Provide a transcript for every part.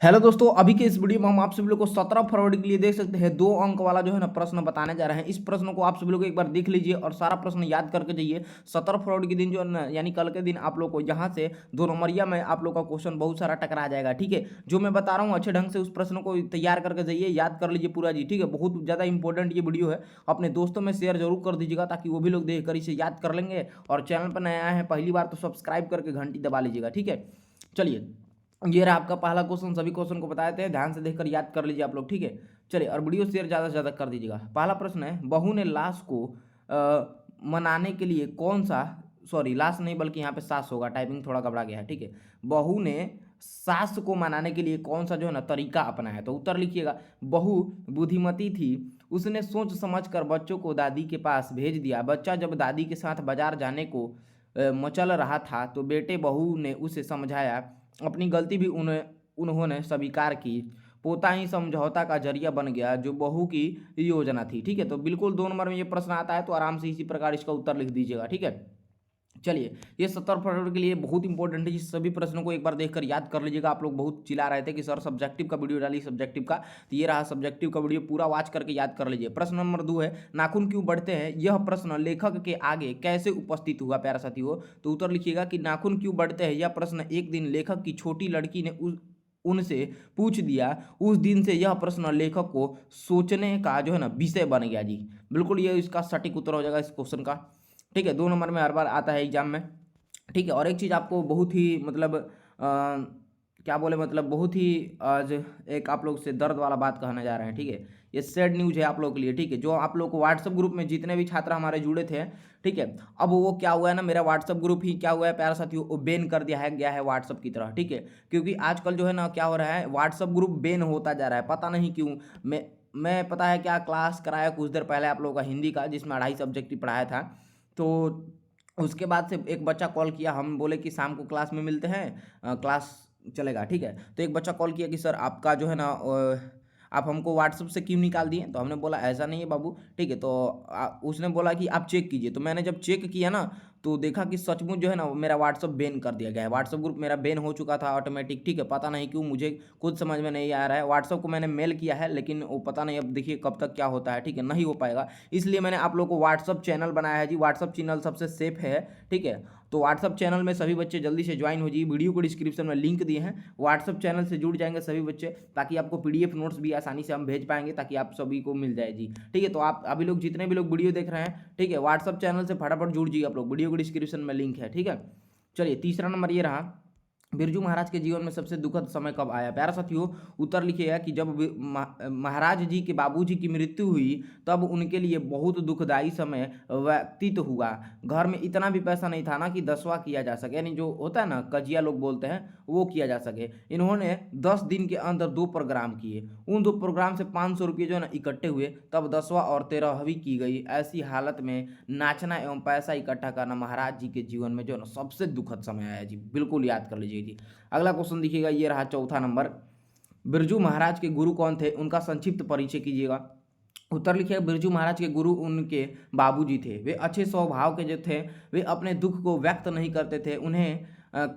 Hello दोस्तों, अभी के इस वीडियो में हम आप सभी लोग को 17 फरवरी के लिए देख सकते हैं 2 अंक वाला जो है ना प्रश्न बताने जा रहे हैं। इस प्रश्न को आप सभी लोग एक बार देख लीजिए और सारा प्रश्न याद करके जाइए। 17 फरवरी के दिन जो है ना यानी कल के दिन आप लोग को यहाँ से 2 नंबरिया में आप लोग का क्वेश्चन बहुत सारा टकरा जाएगा। ठीक है, जो मैं बता रहा हूँ अच्छे ढंग से उस प्रश्न को तैयार करके जाइए, याद कर लीजिए पूरा जी। ठीक है, बहुत ज़्यादा इंपॉर्टेंट ये वीडियो है, अपने दोस्तों में शेयर जरूर कर दीजिएगा ताकि वो भी लोग देख कर इसे याद कर लेंगे। और चैनल पर नया है पहली बार तो सब्सक्राइब करके घंटी दबा लीजिएगा। ठीक है, चलिए ये रहा आपका पहला क्वेश्चन। सभी क्वेश्चन को बताए थे, ध्यान से देखकर याद कर लीजिए आप लोग। ठीक है, चलिए और वीडियो शेयर ज़्यादा से ज़्यादा कर दीजिएगा। पहला प्रश्न है, बहू ने लाश को मनाने के लिए कौन सा, सॉरी लाश नहीं बल्कि यहाँ पे सास होगा, टाइपिंग थोड़ा गड़बड़ा गया है। ठीक है, बहू ने सास को मनाने के लिए कौन सा जो है ना तरीका अपनाया, तो उत्तर लिखिएगा। बहू बुद्धिमती थी, उसने सोच समझ कर बच्चों को दादी के पास भेज दिया। बच्चा जब दादी के साथ बाजार जाने को मचल रहा था तो बेटे बहू ने उसे समझाया। अपनी गलती भी उन्होंने स्वीकार की। पोता ही समझौता का जरिया बन गया जो बहू की योजना थी। ठीक है, तो बिल्कुल 2 नंबर में ये प्रश्न आता है, तो आराम से इसी प्रकार इसका उत्तर लिख दीजिएगा। ठीक है, चलिए ये 17 फरवरी के लिए बहुत इंपॉर्टेंट है। इस सभी प्रश्नों को एक बार देखकर याद कर लीजिएगा। आप लोग बहुत चिल्ला रहे थे कि सर सब्जेक्टिव का वीडियो डालिए सब्जेक्टिव का, तो ये रहा सब्जेक्टिव का वीडियो, पूरा वॉच करके याद कर लीजिए। प्रश्न नंबर 2 है, नाखून क्यों बढ़ते हैं? यह प्रश्न लेखक के आगे कैसे उपस्थित हुआ प्यारा साथियों? तो उत्तर लिखिएगा कि नाखून क्यों बढ़ते हैं यह प्रश्न एक दिन लेखक की छोटी लड़की ने उनसे पूछ दिया। उस दिन से यह प्रश्न लेखक को सोचने का जो है ना विषय बन गया जी। बिल्कुल ये इसका सटीक उत्तर हो जाएगा इस क्वेश्चन का। ठीक है, 2 नंबर में हर बार आता है एग्जाम में। ठीक है, और एक चीज़ आपको बहुत ही मतलब क्या बोले, मतलब बहुत ही आज एक आप लोग से दर्द वाला बात कहने जा रहे हैं। ठीक है, ये सैड न्यूज़ है आप लोग के लिए। ठीक है, जो आप लोग को व्हाट्सएप ग्रुप में जितने भी छात्र हमारे जुड़े थे, ठीक है, अब वो क्या हुआ है ना, मेरा व्हाट्सएप ग्रुप ही क्या हुआ है प्यारा साथियों, वो बैन कर दिया है गया है व्हाट्सएप की तरह। ठीक है, क्योंकि आजकल जो है ना क्या हो रहा है, व्हाट्सएप ग्रुप बैन होता जा रहा है, पता नहीं क्यों। मैं पता है क्या क्लास कराया कुछ देर पहले आप लोगों का हिंदी का, जिसमें 2.5 सब्जेक्ट ही पढ़ाया था। तो उसके बाद से एक बच्चा कॉल किया, हम बोले कि शाम को क्लास में मिलते हैं, क्लास चलेगा। ठीक है, तो एक बच्चा कॉल किया कि सर आपका जो है ना आप हमको व्हाट्सएप से क्यों निकाल दिए? तो हमने बोला ऐसा नहीं है बाबू। ठीक है, तो उसने बोला कि आप चेक कीजिए। तो मैंने जब चेक किया ना तो देखा कि सचमुच जो है ना मेरा व्हाट्सएप बैन कर दिया गया है। व्हाट्सएप ग्रुप मेरा बैन हो चुका था ऑटोमेटिक। ठीक है, पता नहीं क्यों, मुझे खुद समझ में नहीं आ रहा है। व्हाट्सएप को मैंने मेल किया है लेकिन वो पता नहीं, अब देखिए कब तक क्या होता है। ठीक है, नहीं हो पाएगा, इसलिए मैंने आप लोग को व्हाट्सएप चैनल बनाया है जी। व्हाट्सएप चैनल सबसे सेफ है। ठीक है, तो व्हाट्सएप चैनल में सभी बच्चे जल्दी से ज्वाइन हो जाइए। वीडियो को डिस्क्रिप्शन में लिंक दिए हैं, व्हाट्सएप चैनल से जुड़ जाएंगे सभी बच्चे, ताकि आपको पीडीएफ नोट्स भी आसानी से हम भेज पाएंगे, ताकि आप सभी को मिल जाए जी। ठीक है, तो आप अभी लोग जितने भी लोग वीडियो देख रहे हैं, ठीक है, व्हाट्सएप चैनल से फटाफट जुड़ जाइए आप लोग, वीडियो को डिस्क्रिप्शन में लिंक है। ठीक है, चलिए तीसरा नंबर ये रहा, बिरजू महाराज के जीवन में सबसे दुखद समय कब आया? प्यारा साथियों, उत्तर लिखिएगा कि जब महाराज जी के बाबूजी की मृत्यु हुई तब उनके लिए बहुत दुखदाई समय व्यतीत हुआ। घर में इतना भी पैसा नहीं था ना कि 10वां किया जा सके, यानी जो होता है ना कजिया लोग बोलते हैं, वो किया जा सके। इन्होंने 10 दिन के अंदर 2 प्रोग्राम किए। उन 2 प्रोग्राम से 500 रुपये जो है ना इकट्ठे हुए, तब 10वां और 13वीं की गई। ऐसी हालत में नाचना एवं पैसा इकट्ठा करना महाराज जी के जीवन में जो है ना सबसे दुखद समय आया जी। बिल्कुल याद कर लीजिए जी। अगला क्वेश्चन देखिएगा, ये रहा चौथा नंबर, बिरजू महाराज के गुरु कौन थे? उनका संक्षिप्त परिचय कीजिएगा। उत्तर लिखिए, बिरजू महाराज के गुरु उनके बाबूजी थे। वे अच्छे स्वभाव के जो थे, वे अपने दुख को व्यक्त नहीं करते थे। उन्हें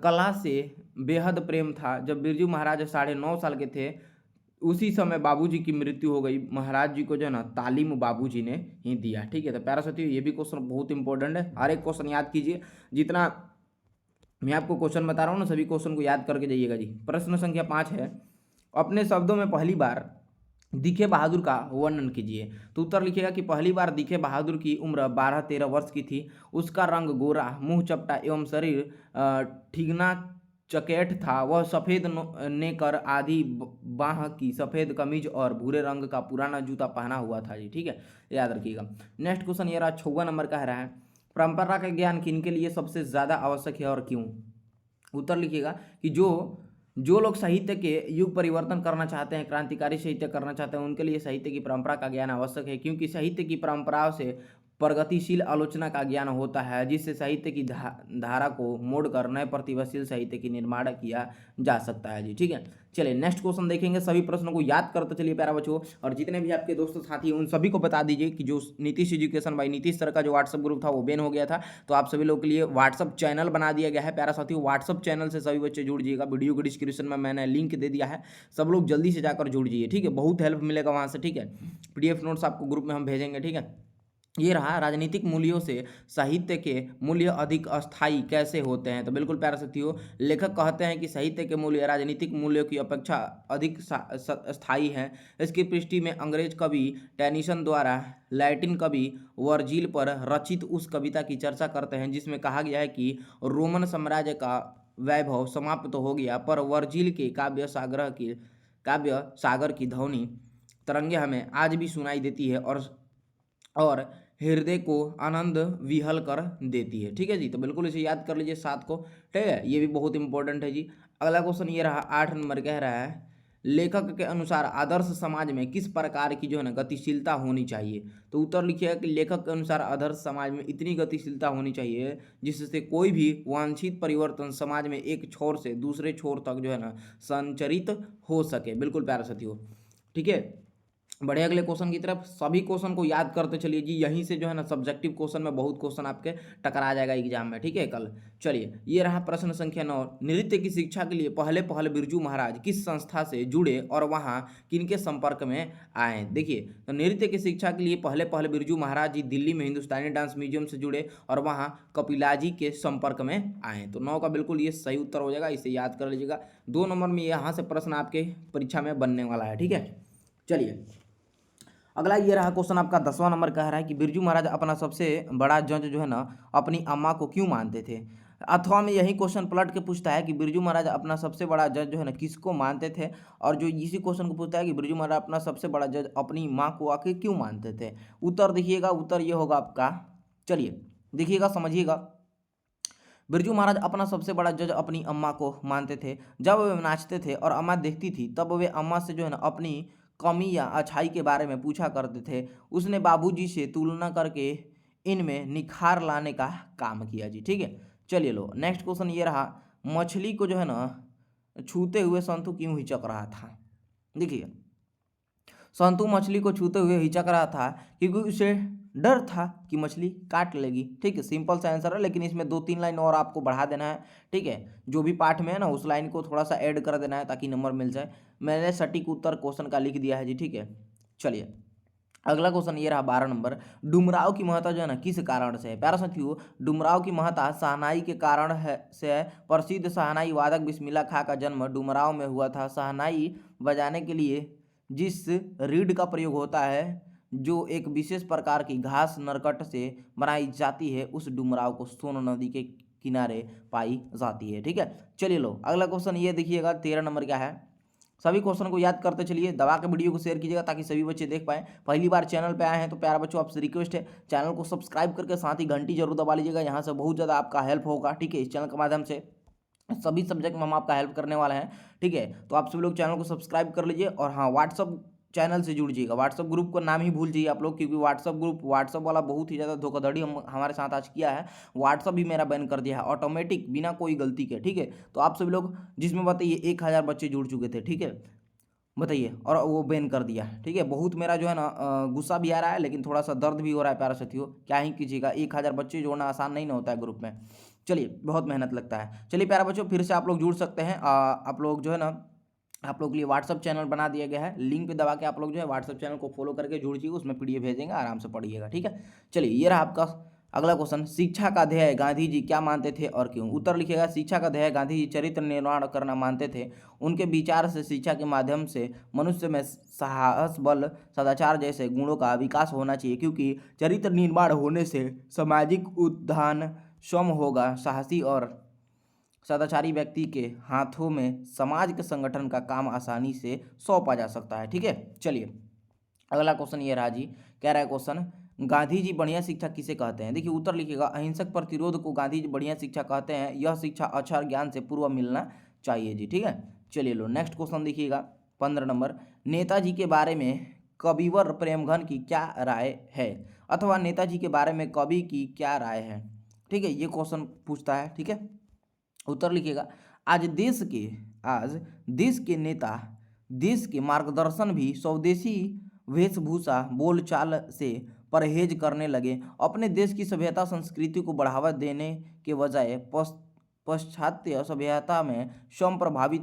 कला से बेहद प्रेम था। जब बिरजू महाराज 9.5 साल के थे उसी समय बाबूजी की मृत्यु हो गई। महाराज जी को जो है ना तालीम बाबूजी ने ही दिया। ठीक है, तो प्यारा साथियों ये भी क्वेश्चन बहुत इंपॉर्टेंट है, हर एक क्वेश्चन याद कीजिए। जितना मैं आपको क्वेश्चन बता रहा हूँ ना सभी क्वेश्चन को याद करके जाइएगा जी। प्रश्न संख्या 5 है, अपने शब्दों में पहली बार दिखे बहादुर का वर्णन कीजिए। तो उत्तर लिखिएगा कि पहली बार दिखे बहादुर की उम्र 12-13 वर्ष की थी। उसका रंग गोरा, मुंह चपटा एवं शरीर ठीगना चकेट था। वह सफ़ेद नेकर आधी बाह की सफ़ेद कमीज और भूरे रंग का पुराना जूता पहना हुआ था जी। ठीक है, याद रखिएगा। नेक्स्ट क्वेश्चन ये रहा 6वां नंबर का है रहा है, परंपरा का ज्ञान किनके लिए सबसे ज़्यादा आवश्यक है और क्यों? उत्तर लिखिएगा कि जो जो लोग साहित्य के युग परिवर्तन करना चाहते हैं, क्रांतिकारी साहित्य करना चाहते हैं, उनके लिए साहित्य की परंपरा का ज्ञान आवश्यक है। क्योंकि साहित्य की परंपराओं से प्रगतिशील आलोचना का ज्ञान होता है, जिससे साहित्य की धारा को मोड़कर नए प्रतिभाशील साहित्य की निर्माण किया जा सकता है जी। ठीक है, चलिए नेक्स्ट क्वेश्चन देखेंगे। सभी प्रश्नों को याद करते चलिए प्यारा बच्चों, और जितने भी आपके दोस्त साथी हैं उन सभी को बता दीजिए कि जो Nitish education by Nitish sir का जो व्हाट्सअप ग्रुप था वो बैन हो गया था, तो आप सभी लोगों के लिए व्हाट्सअप चैनल बना दिया गया है प्यारा साथियों। व्हाट्सअप चैनल से सभी बच्चे जुड़ जाइएगा, वीडियो के डिस्क्रिप्शन में मैंने लिंक दे दिया है, सब लोग जल्दी से जाकर जुड़ जाइए। ठीक है, बहुत हेल्प मिलेगा वहाँ से। ठीक है, PDF नोट्स आपको ग्रुप में हम भेजेंगे। ठीक है, ये रहा राजनीतिक मूल्यों से साहित्य के मूल्य अधिक अस्थायी कैसे होते हैं। तो बिल्कुल प्यारा साथियों, लेखक कहते हैं कि साहित्य के मूल्य राजनीतिक मूल्यों की अपेक्षा अधिक स्थायी हैं। इसकी पुष्टि में अंग्रेज कवि टेनिसन द्वारा लैटिन कवि वर्जिल पर रचित उस कविता की चर्चा करते हैं जिसमें कहा गया है कि रोमन साम्राज्य का वैभव समाप्त तो हो गया, पर वर्जिल के काव्य सागर की ध्वनि तरंगे हमें आज भी सुनाई देती है और हृदय को आनंद विहल कर देती है। ठीक है जी, तो बिल्कुल इसे याद कर लीजिए 7 को। ठीक है, ये भी बहुत इंपॉर्टेंट है जी। अगला क्वेश्चन ये रहा 8 नंबर, कह रहा है लेखक के अनुसार आदर्श समाज में किस प्रकार की जो है ना गतिशीलता होनी चाहिए। तो उत्तर लिखिएगा कि लेखक के अनुसार आदर्श समाज में इतनी गतिशीलता होनी चाहिए जिससे कोई भी वांछित परिवर्तन समाज में एक छोर से दूसरे छोर तक जो है ना संचरित हो सके। बिल्कुल प्यारे साथियों, ठीक है, बढ़े अगले क्वेश्चन की तरफ। सभी क्वेश्चन को याद करते चलिए जी, यहीं से जो है ना सब्जेक्टिव क्वेश्चन में बहुत क्वेश्चन आपके टकरा जाएगा एग्जाम में। ठीक है, कल चलिए ये रहा प्रश्न संख्या 9। नृत्य की शिक्षा के लिए पहले पहले बिरजू महाराज किस संस्था से जुड़े और वहाँ किनके संपर्क में आए। देखिए, तो नृत्य की शिक्षा के लिए पहले पहले बिरजू महाराज जी दिल्ली में हिंदुस्तानी डांस म्यूजियम से जुड़े और वहाँ कपिलाजी के संपर्क में आए। तो 9 का बिल्कुल ये सही उत्तर हो जाएगा, इसे याद कर लीजिएगा। 2 नंबर में यहाँ से प्रश्न आपके परीक्षा में बनने वाला है। ठीक है, चलिए अगला ये रहा क्वेश्चन आपका 10वां नंबर, कह रहा है कि बिरजू महाराज अपना सबसे बड़ा जज जो है ना अपनी अम्मा को क्यों मानते थे। अथवा में यही क्वेश्चन पलट के पूछता है कि बिरजू महाराज अपना सबसे बड़ा जज जो है ना किसको मानते थे, और जो इसी क्वेश्चन को पूछता है कि बिरजू महाराज अपना सबसे बड़ा जज अपनी माँ को आके क्यों मानते थे। उत्तर देखिएगा, उत्तर ये होगा आपका, चलिए देखिएगा समझिएगा। बिरजू महाराज अपना सबसे बड़ा जज अपनी अम्मा को मानते थे। जब वे नाचते थे और अम्मा देखती थी तब वे अम्मा से जो है ना अपनी कमी या अच्छाई के बारे में पूछा करते थे। उसने बाबूजी से तुलना करके इनमें निखार लाने का काम किया जी। ठीक है, चलिए लो नेक्स्ट क्वेश्चन ये रहा, मछली को जो है ना छूते हुए संतु क्यों हिचक रहा था। देखिए, संतु मछली को छूते हुए हिचक रहा था क्योंकि उसे डर था कि मछली काट लेगी। ठीक है, सिंपल सा आंसर है, लेकिन इसमें 2-3 लाइन और आपको बढ़ा देना है। ठीक है, जो भी पार्ट में है ना उस लाइन को थोड़ा सा ऐड कर देना है ताकि नंबर मिल जाए। मैंने सटीक उत्तर क्वेश्चन का लिख दिया है जी। ठीक है, चलिए अगला क्वेश्चन ये रहा 12 नंबर, डुमराव की महत्ता जो है ना किस कारण से है। प्यारा साथियों, डुमराव की महत्ता शहनाई के कारण है से है। प्रसिद्ध शहनाई वादक बिस्मिल्लाह खां का जन्म डुमराव में हुआ था। शहनाई बजाने के लिए जिस रीड का प्रयोग होता है जो एक विशेष प्रकार की घास नरकट से बनाई जाती है, उस डुमराव को सोन नदी के किनारे पाई जाती है। ठीक है, चलिए लो अगला क्वेश्चन ये देखिएगा 13 नंबर क्या है। सभी क्वेश्चन को याद करते चलिए, दबा के वीडियो को शेयर कीजिएगा ताकि सभी बच्चे देख पाएं। पहली बार चैनल पे आए हैं तो प्यारा बच्चों आपसे रिक्वेस्ट है चैनल को सब्सक्राइब करके साथ ही घंटी जरूर दबा लीजिएगा, यहाँ से बहुत ज़्यादा आपका हेल्प होगा। ठीक है, इस चैनल के माध्यम से सभी सब्जेक्ट में हम आपका हेल्प करने वाले हैं। ठीक है, तो आप सभी लोग चैनल को सब्सक्राइब कर लीजिए और हाँ व्हाट्सअप चैनल से जुड़ जाइएगा। व्हाट्सअप ग्रुप का नाम ही भूल जाइए आप लोग, क्योंकि व्हाट्सअप वाला बहुत ही ज़्यादा धोखाधड़ी हमारे साथ आज किया है। व्हाट्सअप भी मेरा बैन कर दिया है ऑटोमेटिक बिना कोई गलती के। ठीक है, तो आप सभी लोग जिसमें बताइए 1000 बच्चे जुड़ चुके थे। ठीक है, बताइए, और वो बैन कर दिया। ठीक है, बहुत मेरा जो है ना गुस्सा भी आ रहा है, लेकिन थोड़ा सा दर्द भी हो रहा है प्यारा साथियों, क्या ही कीजिएगा। 1000 बच्चे जोड़ना आसान नहीं ना होता है ग्रुप में, चलिए बहुत मेहनत लगता है। चलिए प्यारा बच्चों फिर से आप लोग जुड़ सकते हैं। आप लोग जो है ना आप लोग के लिए व्हाट्सअप चैनल बना दिया गया है, लिंक पे दबा के आप लोग जो है व्हाट्सअप चैनल को फॉलो करके जुड़ जाइए, उसमें PDF भेजेंगे, आराम से पढ़िएगा। ठीक है, चलिए ये रहा आपका अगला क्वेश्चन, शिक्षा का ध्येय गांधी जी क्या मानते थे और क्यों। उत्तर लिखिएगा, शिक्षा का ध्येय गांधी जी चरित्र निर्माण करना मानते थे। उनके विचार से शिक्षा के माध्यम से मनुष्य में साहस, बल, सदाचार जैसे गुणों का विकास होना चाहिए, क्योंकि चरित्र निर्माण होने से सामाजिक उत्थान स्वयं होगा। साहसी और सदाचारी व्यक्ति के हाथों में समाज के संगठन का काम आसानी से सौंपा जा सकता है। ठीक है, चलिए अगला क्वेश्चन ये रहा जी, कह रहा है क्वेश्चन, गांधी जी बढ़िया शिक्षा किसे कहते हैं। देखिए उत्तर लिखिएगा, अहिंसक प्रतिरोध को गांधी जी बढ़िया शिक्षा कहते हैं। यह शिक्षा अक्षर ज्ञान से पूर्व मिलना चाहिए जी। ठीक है, चलिए लो नेक्स्ट क्वेश्चन देखिएगा 15 नंबर, नेताजी के बारे में कविवर प्रेमघन की क्या राय है, अथवा नेताजी के बारे में कवि की क्या राय है। ठीक है, ये क्वेश्चन पूछता है। ठीक है, उत्तर लिखिएगा। आज देश के नेता देश के मार्गदर्शन भी स्वदेशी वेशभूषा बोलचाल से परहेज करने लगे। अपने देश की सभ्यता संस्कृति को बढ़ावा देने के बजाय पाश्चात्य सभ्यता में स्वयं प्रभावित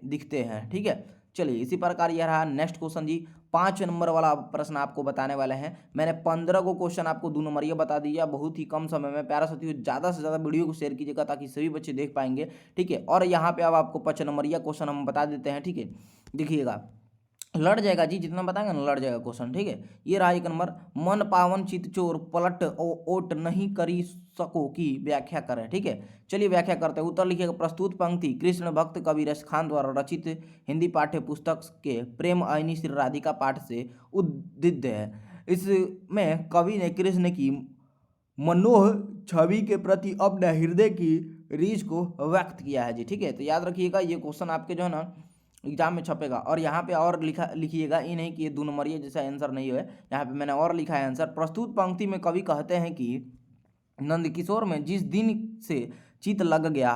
दिखते हैं। ठीक है, चलिए इसी प्रकार यह रहा नेक्स्ट क्वेश्चन जी। 5 नंबर वाला प्रश्न आपको बताने वाले हैं। मैंने 15 को क्वेश्चन आपको 2 नंबर ये बता दिया बहुत ही कम समय में। प्यारा साथियों, ज़्यादा से ज़्यादा वीडियो को शेयर कीजिएगा ताकि सभी बच्चे देख पाएंगे। ठीक है, और यहाँ पे अब आपको 5 नंबर या क्वेश्चन हम बता देते हैं। ठीक है, देखिएगा, लड़ जाएगा जी, जितना बताएंगे ना लड़ जाएगा क्वेश्चन। ठीक है, ये रहा 1 नंबर। मन पावन चित चोर पलट ओट नहीं करी सको की व्याख्या करें। ठीक है, चलिए व्याख्या करते हैं। उत्तर लिखिएगा। प्रस्तुत पंक्ति कृष्ण भक्त कवि रस खान द्वारा रचित हिंदी पाठ्य पुस्तक के प्रेम आईनी श्री राधिका पाठ से उद्दित है। इसमें कवि ने कृष्ण की मनोह छवि के प्रति अपने हृदय की रीझ को व्यक्त किया है जी। ठीक है, तो याद रखिएगा ये क्वेश्चन आपके जो है ना एग्जाम में छपेगा। और यहाँ पे और लिखिएगा, ये नहीं कि ये 2 नंबर ये जैसा आंसर नहीं है। यहाँ पे मैंने और लिखा है आंसर। प्रस्तुत पंक्ति में कवि कहते हैं कि नंदकिशोर में जिस दिन से चित लग गया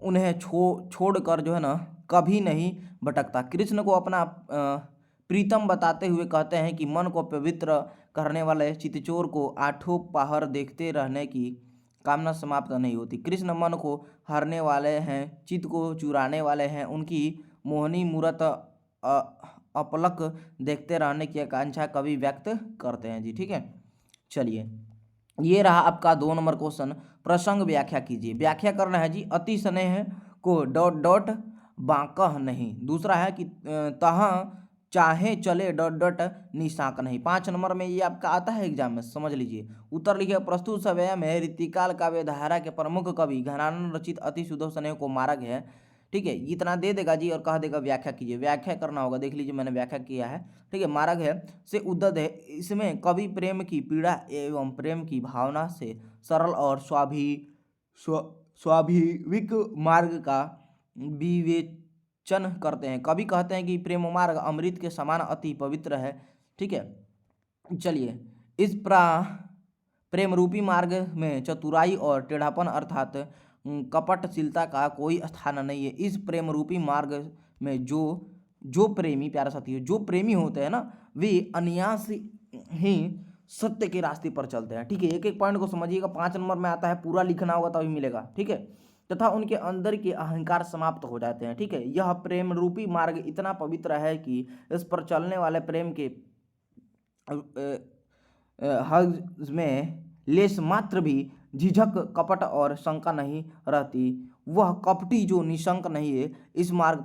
उन्हें छोड़कर जो है ना कभी नहीं भटकता। कृष्ण को अपना प्रीतम बताते हुए कहते हैं कि मन को पवित्र करने वाले चितचोर को आठों पहर देखते रहने की कामना समाप्त नहीं होती। कृष्ण मन को हरने वाले हैं, चित्त को चुराने वाले हैं, उनकी मोहनी मूरत अपलक देखते रहने की आकांक्षा कवि व्यक्त करते हैं जी। ठीक है, चलिए ये रहा आपका 2 नंबर क्वेश्चन। प्रसंग व्याख्या कीजिए। व्याख्या करना है जी। अति स्नेह को डॉट डॉट बांकह नहीं। दूसरा है कि तहाँ चाहे चले डॉट डॉट निशाक नहीं। 5 नंबर में ये आपका आता है एग्जाम में, समझ लीजिए। उत्तर लिखिए। प्रस्तुत समय में रीतिकाल काव्यधारा के प्रमुख कवि घनानंद रचित अति सुधो स्नेह को मार्ग है। ठीक है, इतना दे देगा जी और कह देगा व्याख्या कीजिए। व्याख्या करना होगा, देख लीजिए मैंने व्याख्या किया है। ठीक है, मार्ग है से उद्दत है। इसमें कवि प्रेम की पीड़ा एवं प्रेम की भावना से सरल और स्वाभाविक मार्ग का विवेचन करते हैं। कवि कहते हैं कि प्रेम मार्ग अमृत के समान अति पवित्र है। ठीक है, चलिए इस प्रेम रूपी मार्ग में चतुराई और टेढ़ापन अर्थात कपटशीलता का कोई स्थान नहीं है। इस प्रेम रूपी मार्ग में जो प्रेमी, प्यारा साथी, जो प्रेमी होते हैं ना, वे अनायास ही सत्य के रास्ते पर चलते हैं। ठीक है, एक एक पॉइंट को समझिएगा। 5 नंबर में आता है, पूरा लिखना होगा तभी मिलेगा। ठीक है, तथा उनके अंदर के अहंकार समाप्त हो जाते हैं। ठीक है, यह प्रेम रूपी मार्ग इतना पवित्र है कि इस पर चलने वाले प्रेम के हज में लेस मात्र भी झिझक कपट और शंका नहीं रहती। वह कपटी जो निशंक नहीं है इस मार्ग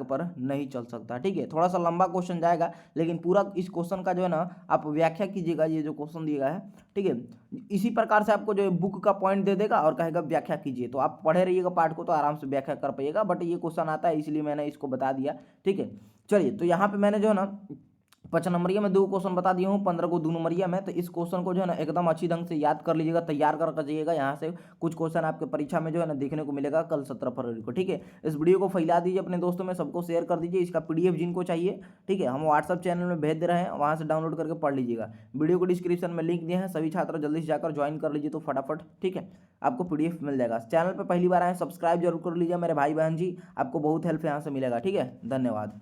पर नहीं चल सकता। ठीक है, थोड़ा सा लंबा क्वेश्चन जाएगा, लेकिन पूरा इस क्वेश्चन का जो है ना आप व्याख्या कीजिएगा। ये जो क्वेश्चन दिया है, ठीक है, इसी प्रकार से आपको जो बुक का पॉइंट दे देगा और कहेगा व्याख्या कीजिए। तो आप पढ़े रहिएगा पाठ को तो आराम से व्याख्या कर पाइएगा। बट ये क्वेश्चन आता है इसलिए मैंने इसको बता दिया। ठीक है, चलिए तो यहाँ पे मैंने जो है ना 5 नंबरिया में 2 क्वेश्चन बता दिया हूँ, 15 को 2 नंबरिया में। तो इस क्वेश्चन को जो है ना एकदम अच्छी ढंग से याद कर लीजिएगा, तैयार कर जाइएगा। यहाँ से कुछ क्वेश्चन आपके परीक्षा में जो है ना देखने को मिलेगा कल 17 फरवरी को। ठीक है, इस वीडियो को फैला दीजिए अपने दोस्तों में, सबको शेयर कर दीजिए। इसका PDF जिनको चाहिए, ठीक है, हम व्हाट्सअप चैनल में भेज दे रहे हैं, वहाँ से डाउनलोड करके पढ़ लीजिएगा। वीडियो को डिस्क्रिप्शन में लिंक दिए हैं, सभी छात्र जल्दी से जाकर ज्वाइन कर लीजिए तो फटाफट। ठीक है, आपको PDF मिल जाएगा। चैनल पर पहली बार आए सब्सक्राइब जरूर कर लीजिए मेरे भाई बहन जी, आपको बहुत हेल्प यहाँ से मिलेगा। ठीक है, धन्यवाद।